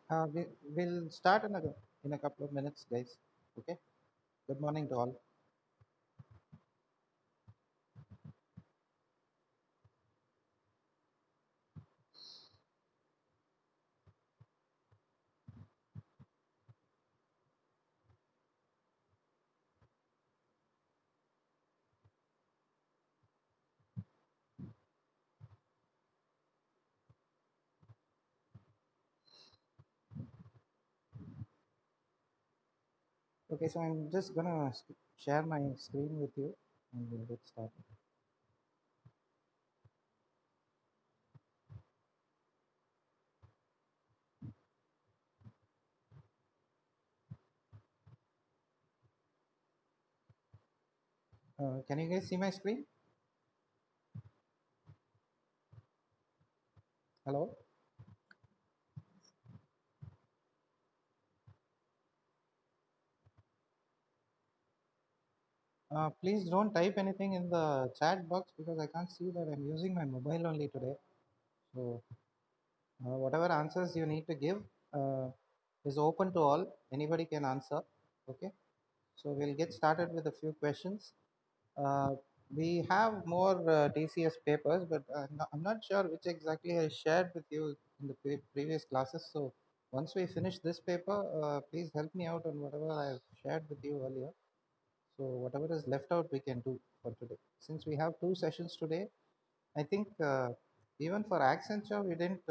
We'll start in a couple of minutes, guys. Okay. Good morning to all. Okay, so I'm just gonna share my screen with you, and we'll get started. Can you guys see my screen? Hello. Please don't type anything in the chat box because I can't see that. I'm using my mobile only today. So whatever answers you need to give uh, is open to all. Anybody can answer. Okay. So we'll get started with a few questions. Uh, we have more TCS papers, but I'm not sure which exactly I shared with you in the previous classes. So once we finish this paper, please help me out on whatever I've shared with you earlier. So whatever is left out, we can do for today. Since we have two sessions today, I think even for Accenture, we didn't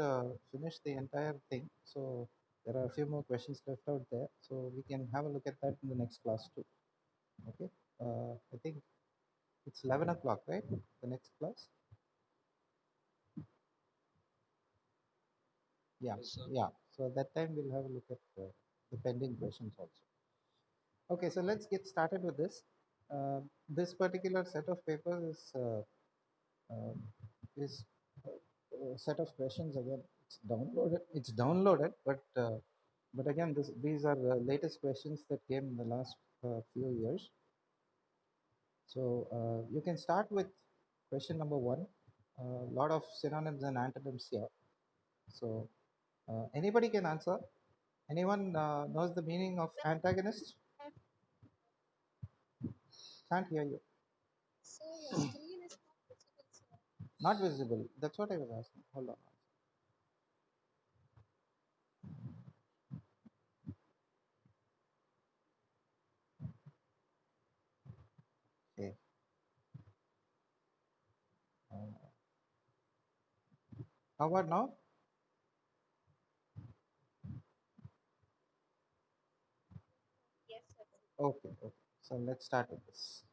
finish the entire thing. So there are a few more questions left out there. So we can have a look at that in the next class too. Okay. I think it's 11 o'clock, right? The next class? Yeah, yeah. So at that time we'll have a look at the pending questions also. Okay, so let's get started with this. This particular set of papers uh, is a set of questions. Again, it's downloaded. It's downloaded, but again, these are the latest questions that came in the last few years. So you can start with question number one. A lot of synonyms and antonyms here. So anybody can answer. Anyone knows the meaning of antagonist? Can't hear you. Not visible. That's what I was asking. Hold on. Okay. Uh, how about now? Okay. Okay. So let's start with this.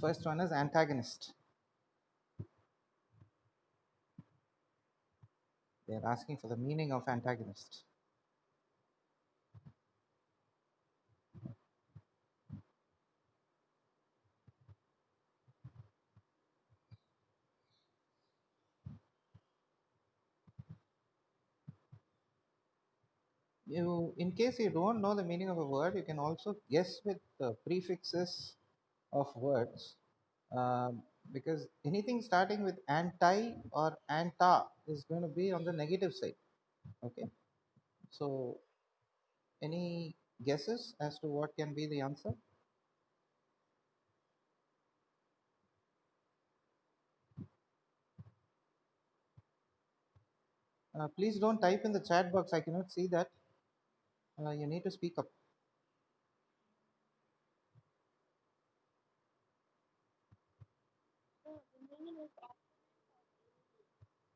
First one is antagonist. They're asking for the meaning of antagonist. In case you don't know the meaning of a word, you can also guess with the prefixes of words, because anything starting with anti or anta is going to be on the negative side. Okay. So any guesses as to what can be the answer? Please don't type in the chat box. I cannot see that. You need to speak up.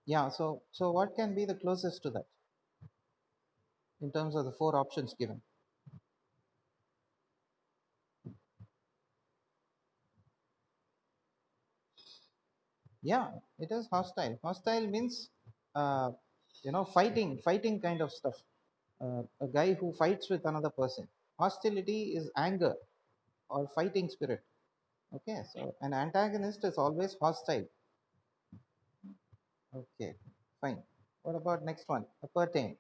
Yeah. So what can be the closest to that in terms of the four options given? Yeah, it is hostile. Hostile means, uh, fighting kind of stuff. A guy who fights with another person. Hostility is anger or fighting spirit. Okay. So an antagonist is always hostile. Okay. Fine. What about next one? A pertain.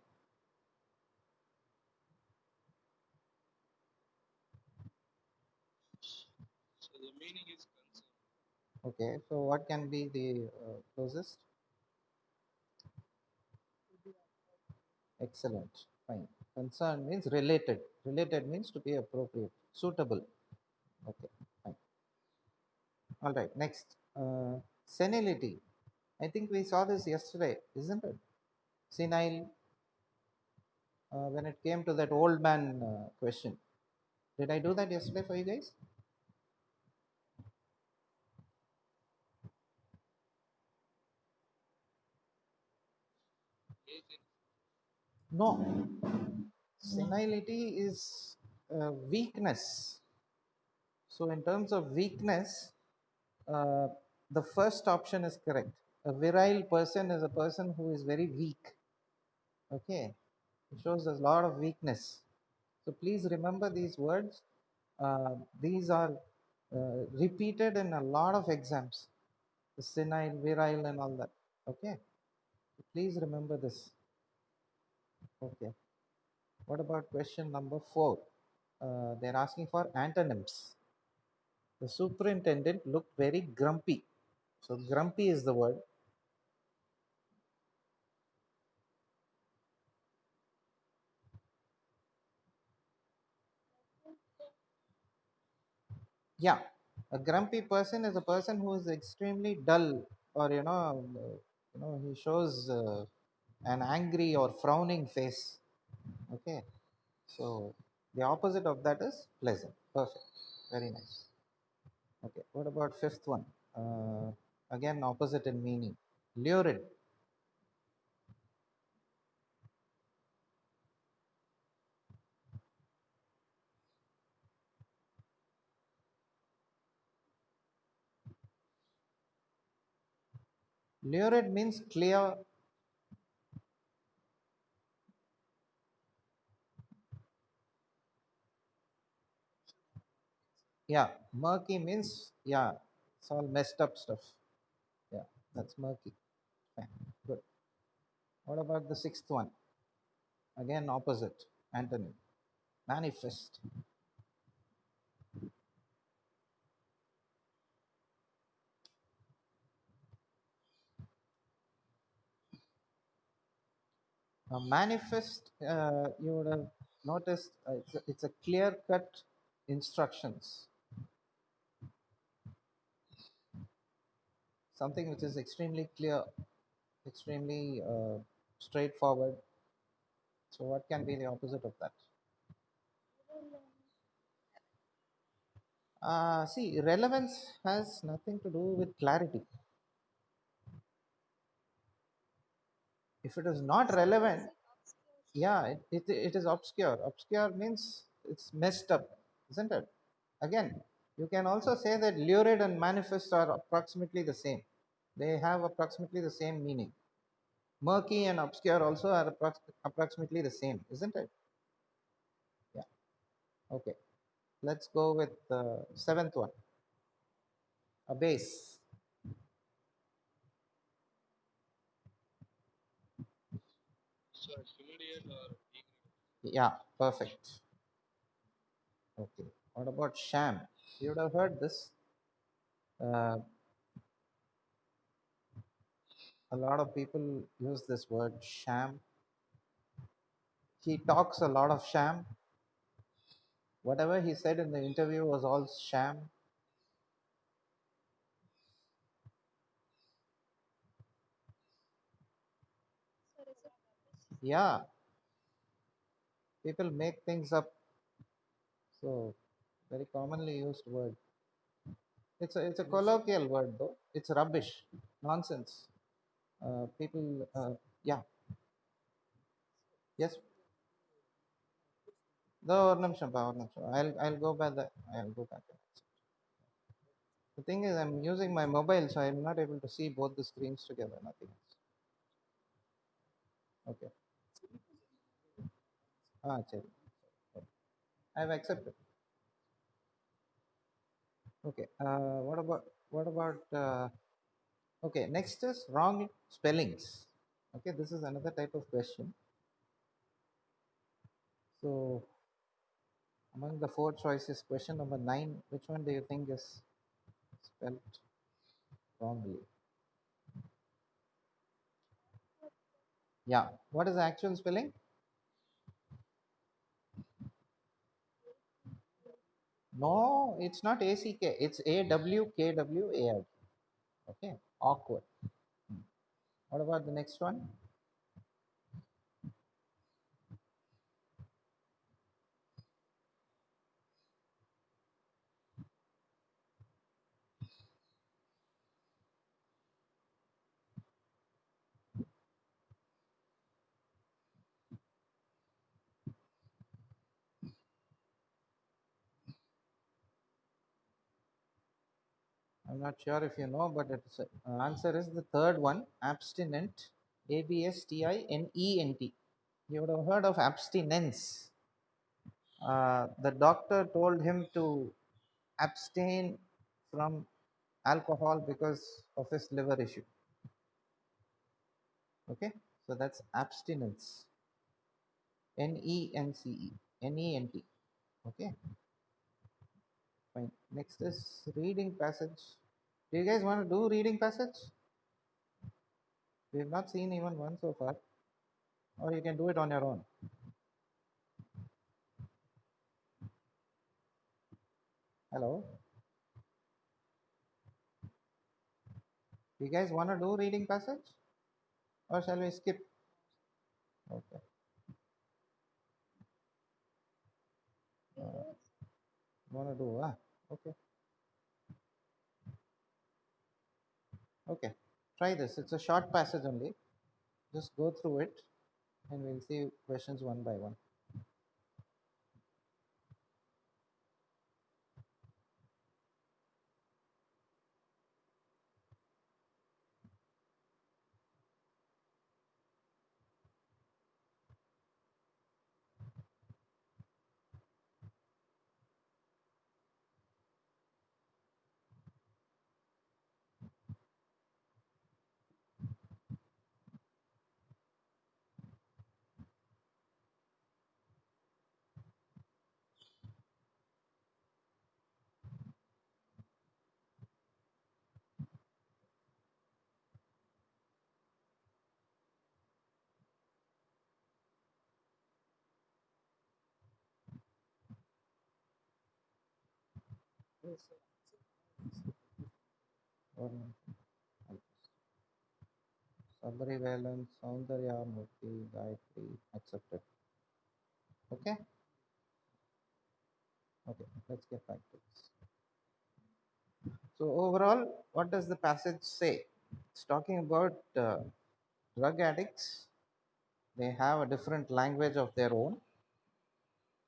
Okay, so what can be the closest? Excellent. Fine. Concern means related. Related means to be appropriate, suitable. Okay, fine. All right, next. Senility. I think we saw this yesterday, isn't it? Senile, when it came to that old man question. Did I do that yesterday for you guys? No. Senility is weakness. So, in terms of weakness, uh, the first option is correct. A virile person is a person who is very weak. Okay, it shows a lot of weakness. So please remember these words. These are repeated in a lot of exams. The senile, virile, and all that. Okay, please remember this. Okay. What about question number 4? They're asking for antonyms. The superintendent looked very grumpy. So grumpy is the word. Yeah, a grumpy person is a person who is extremely dull, or he shows an angry or frowning face. Okay, so the opposite of that is pleasant. Perfect, very nice. Okay, what about fifth one? Again, opposite in meaning. Lurid. Lurid means clear. Yeah, murky means, yeah, it's all messed up stuff. Yeah, that's murky. Fine, good. What about the sixth one? Again, opposite, antonym. Manifest. Manifest, you would have noticed, it's a clear cut instructions, something which is extremely clear, extremely straightforward. So, what can be the opposite of that? See, relevance has nothing to do with clarity. If it is not relevant, yeah, it is obscure. Obscure means it's messed up, isn't it? Again, you can also say that lurid and manifest are approximately the same. They have approximately the same meaning. Murky and obscure also are approximately the same, isn't it? Yeah. Okay. Let's go with the seventh one. A base. Yeah. Perfect. Okay. What about sham? You would have heard this. Uh, a lot of people use this word sham. He talks a lot of sham. Whatever he said in the interview was all sham. Yeah. People make things up. So very commonly used word. It's a colloquial word though. It's rubbish, nonsense. People, yeah, yes. The ஒரு நிமிஷம்ப்பா, ஒரு நிமிஷம். I'll go back. I'll go back. The thing is, I'm using my mobile, so I'm not able to see both the screens together. Nothing else. Okay. சரி. I've accepted. Okay. What about? Okay. Next is wrong spellings. Okay. This is another type of question. So among the four choices, question number 9, which one do you think is spelled wrongly? Yeah. What is the actual spelling? No, it's not ACK. It's AWKWARD. Okay, awkward. What about the next one? I'm not sure if you know, but its answer is the third one, abstinent. ABSTINENT. You would have heard of abstinence. The doctor told him to abstain from alcohol because of his liver issue. Okay, so that's abstinence. NENCE. Okay, fine. Next is reading passage. Do you guys want to do reading passage? We have not seen even one so far, or you can do it on your own. Hello. You guys want to do reading passage, or shall we skip? Okay. Want to do? Okay. Okay. Try this. It's a short passage only. Just go through it, and we'll see questions one by one. One, Sabri Velan, Saundarya Murthy, Gayatri, accepted. Okay? Okay, let's get back to this. So, overall, what does the passage say? It's talking about drug addicts. They have a different language of their own.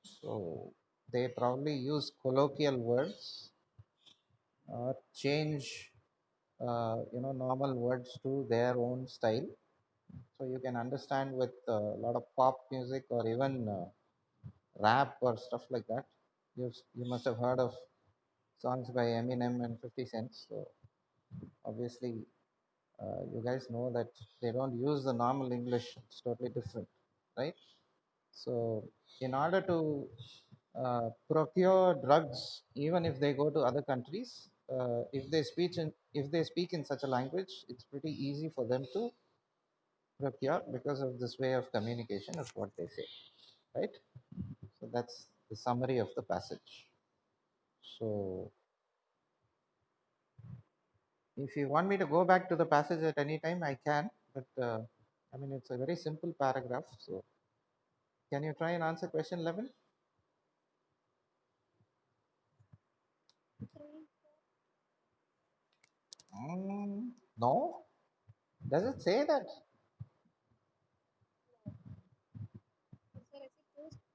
So, they probably use colloquial words or change, normal words to their own style. So, you can understand with a lot of pop music or even rap or stuff like that. You must have heard of songs by Eminem and 50 Cent. So obviously, you guys know that they don't use the normal English. It's totally different, right? So in order to procure drugs, even if they go to other countries, if they speak in such a language, it's pretty easy for them to procure because of this way of communication of what they say, right? So that's the summary of the passage. So if you want me to go back to the passage at any time, I can. But I mean, it's a very simple paragraph. So can you try and answer question 11? No. Does it say that?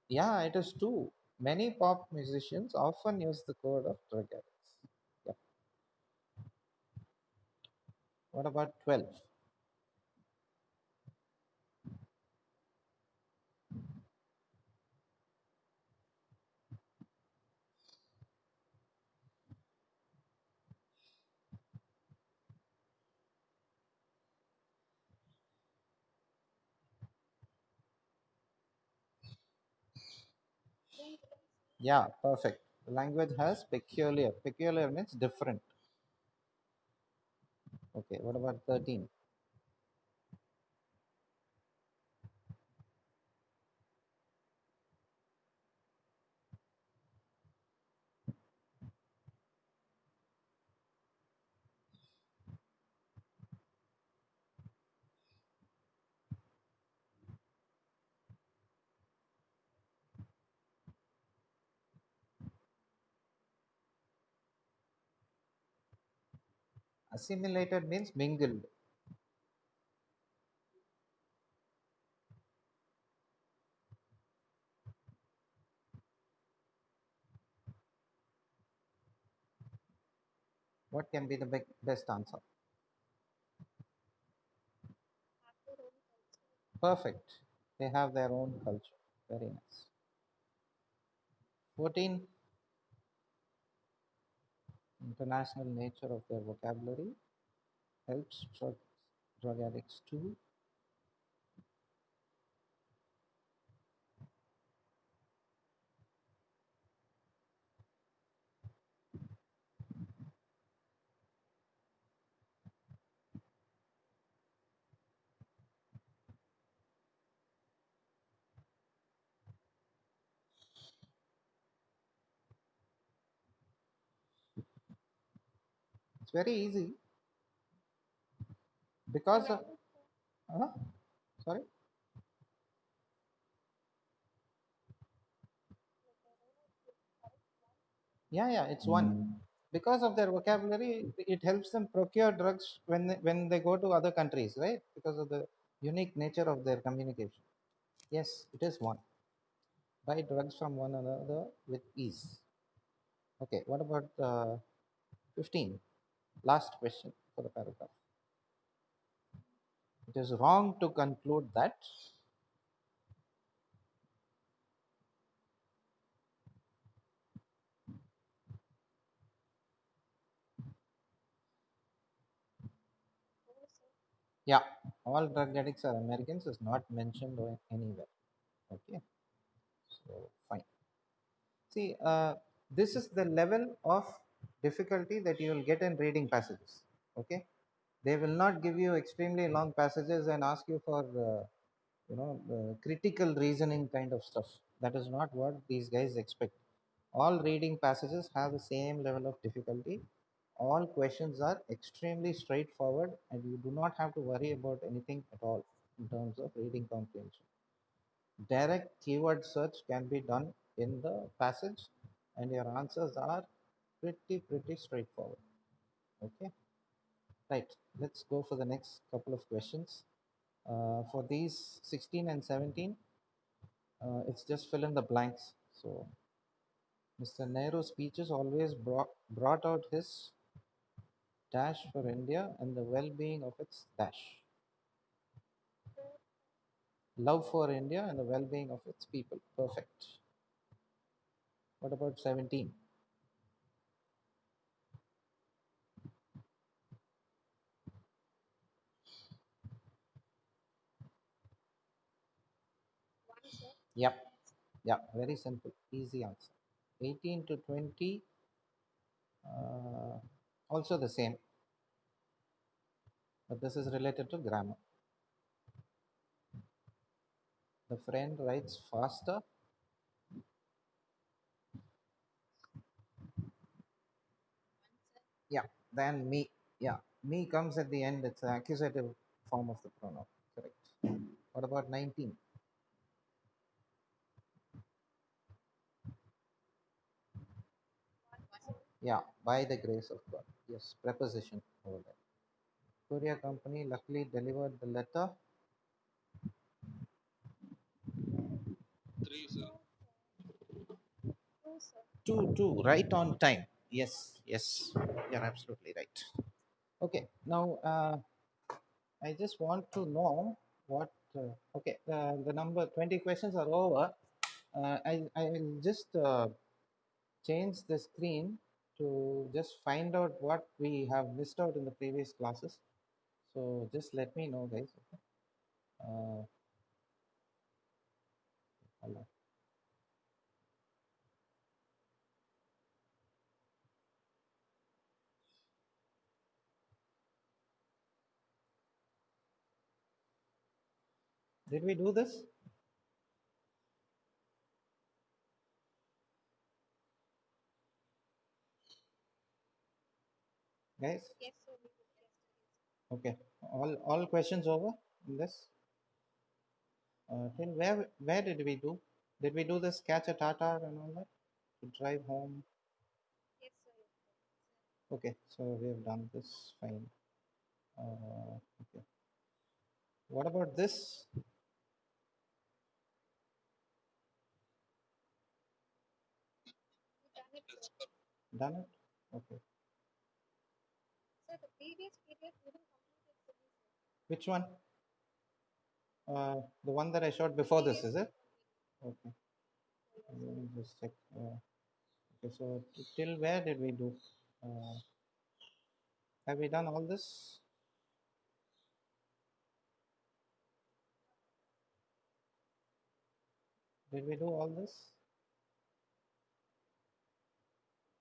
Yeah, it is two. Many pop musicians often use the code of drug addicts. Yeah. What about 12? Yeah, perfect. The language has peculiar. Peculiar means different. Okay, what about 13? Assimilated means mingled. What can be the best answer? Perfect. They have their own culture. Very nice. 14. International nature of their vocabulary helps drug addicts too. It's very easy because uh, sorry. Yeah, it's one. Because of their vocabulary, it helps them procure drugs when they go to other countries, right? Because of the unique nature of their communication. Yes, it is one. Buy drugs from one another with ease. Okay, what about 15? Last question for the paragraph. It is wrong to conclude that. Yeah, all drug addicts are Americans is not mentioned anywhere. Okay, so fine. See, this is the level of difficulty that you will get in reading passages. Okay, they will not give you extremely long passages and ask you for critical reasoning kind of stuff. That is not what these guys expect. All reading passages have the same level of difficulty. All questions are extremely straightforward, and you do not have to worry about anything at all in terms of reading comprehension. Direct keyword search can be done in the passage, and your answers are pretty straightforward. Okay, right. Let's go for the next couple of questions. For these 16 and 17, it's just fill in the blanks. So, Mr. Nehru's speeches always brought out his dash for India and the well-being of its dash. Love for India and the well-being of its people. Perfect. What about 17? Yep. Yeah, very simple, easy answer. 18 to 20, also the same, but this is related to grammar. The friend writes faster, yeah, than me. Yeah, me comes at the end. It's an accusative form of the pronoun. Correct. What about 19? Yeah, by the grace of God. Yes, preposition over there. Courier company luckily delivered the letter. Two, right on time. Yes, you're absolutely right. Okay, now I just want to know what. Okay, the number 20 questions are over. I will just change the screen to just find out what we have missed out in the previous classes. So just let me know, guys. Okay? Hello. Did we do this, guys? Okay. All questions over in this. Till where did we do? Did we do this catch a Tata and all that to drive home? Okay, so we have done this. Fine. Okay. What about this? Done it? Okay. Which one? The one that I showed before this, is it? Okay. Let me just check. Okay, so till where did we do? Uh, have we done all this? Did we do all this?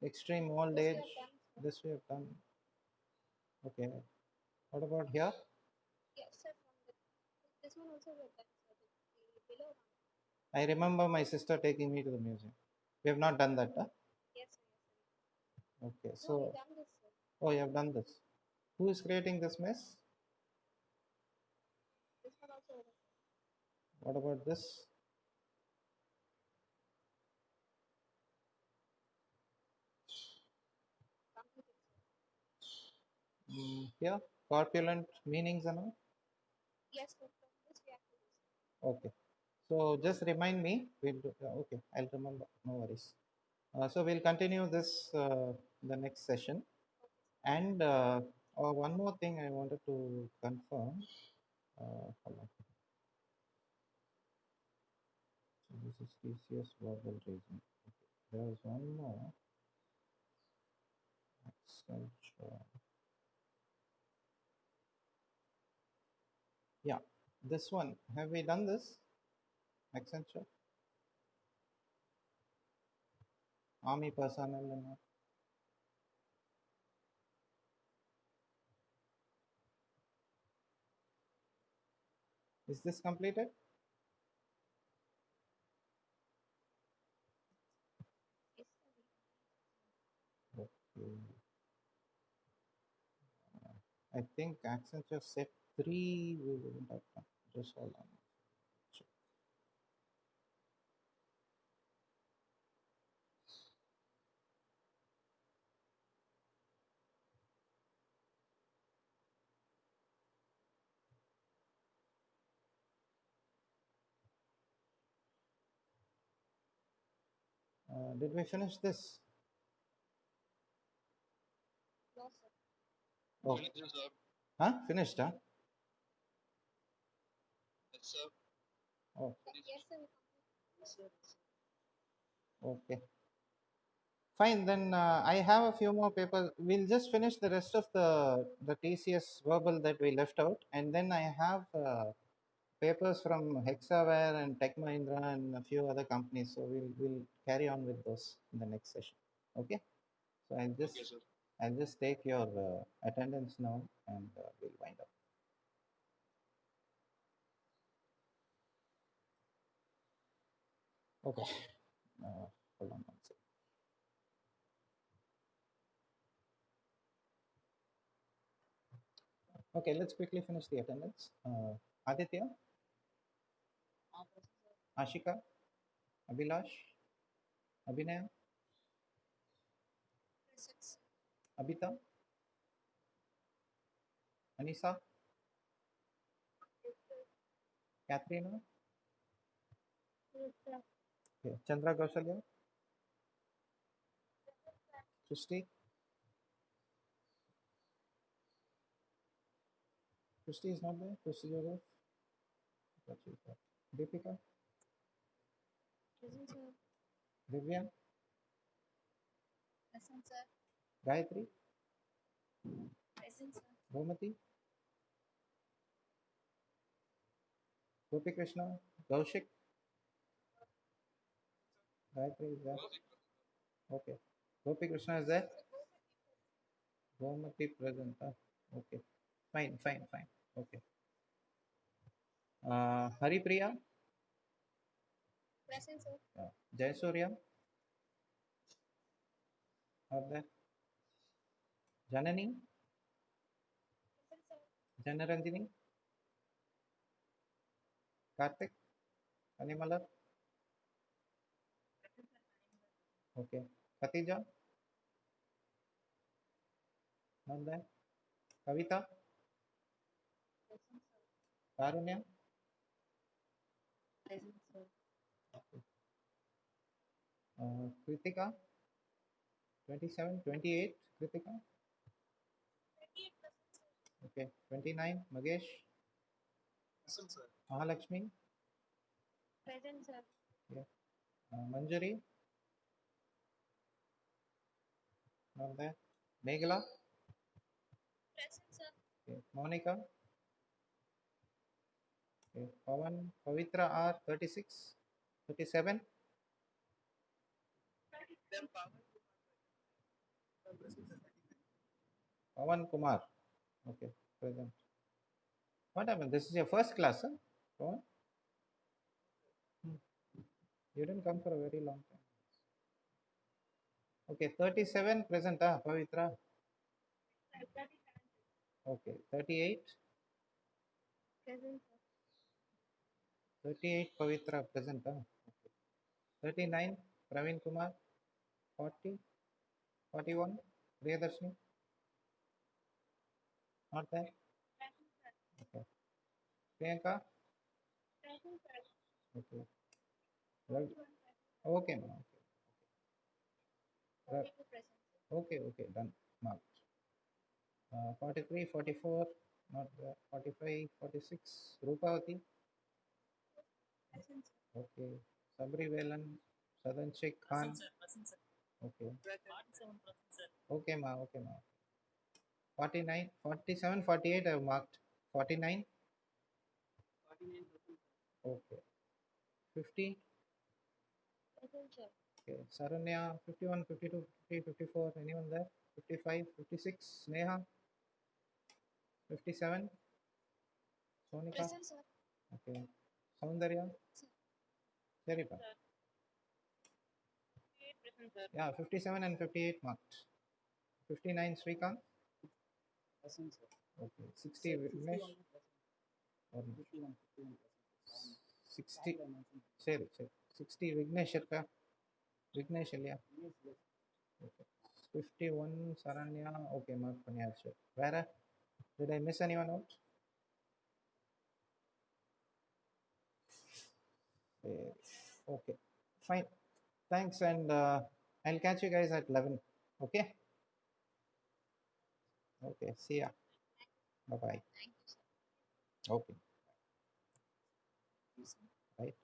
Extreme old age. This we have done. Okay. What about here? I remember my sister taking me to the museum. We have not done that, huh? Okay. So, oh, you have done this. Who is creating this mess? What about this? Here, corpulent meanings and all. Okay. So just remind me. We'll do, okay, I'll remember. No worries. So we'll continue this the next session. And one more thing I wanted to confirm. Hold on. So this is TCS verbal reason. There's one more. Accenture. Yeah, this one. Have we done this? Accenture, army personnel, and all. Is this completed? Okay. I think Accenture set three we wouldn't have done. Just hold on. Check. Did we finish this? Oh, huh? Finished, huh? Oh, okay. Fine, then I have a few more papers. We'll just finish the rest of the TCS verbal that we left out, and then I have papers from Hexaware and Tech Mahindra and a few other companies. So we'll carry on with those in the next session. Okay. So I'll just take your attendance now, and we'll wind up. Okay. Hold on one second. Okay, let's quickly finish the attendance. Aditya, Ashika, Abhilash, Abhinaya, Abita, Anisa, Katharina, okay. Chandra Kausalya, Christy. Christy is not there. Christy Joseph. Deepika, Divya, Gayatri, Gomati, Gopi Krishna, Kaushik, Gayatri is there. Okay. Gopi Krishna is there. Gomati present. Okay. Fine, fine, fine. Okay. Hari Priya, Jayasurya, are there? Janani, Janaranjini, Karthik, Animala, okay. Katija, Not there. Kavita, Karunya, Kritika, 27, 28, Kritika, okay, 29, Magesh, Mahalakshmi, yeah. Manjari, not there. Meghala, okay. Monica, okay. Pavan, Pavitra R, 36, 37, Pavan Kumar, okay, present. What happened? This is your first class, huh? Pavan? Hmm. You didn't come for a very long time. Okay, 37 present, Pavitra. Okay, 38, 38 Pavitra present, 39 Praveen Kumar, 40, 41 Priyadarshini, not there. Okay, Priyanka, okay, Ravi. Okay, ma'am. Okay, okay, okay, done. Marked. 43, 44, not there. 45, 46 Rupavati, okay. Sabri Velan, Sadanshik Khan, okay. Okay, ma, okay, ma. 49, 47, 48 I have marked. 49, okay. 50, okay. Saranya, 51, 52, 53, 54, anyone there? 55, 56, Sneha, 57, Sonika, okay. Soundarya, Seripa. Yeah, 57 and 58 marked. 59, Srikant, okay. 60, Vignesh, or 60, சரி சரி 60 Vignesh இருக்கா Vignesh இல்லையா okay 51 Saranya okay mark பண்ணியாச்சு வேற did I miss anyone out okay fine thanks and I'll catch you guys at 11 okay okay see ya bye bye okay right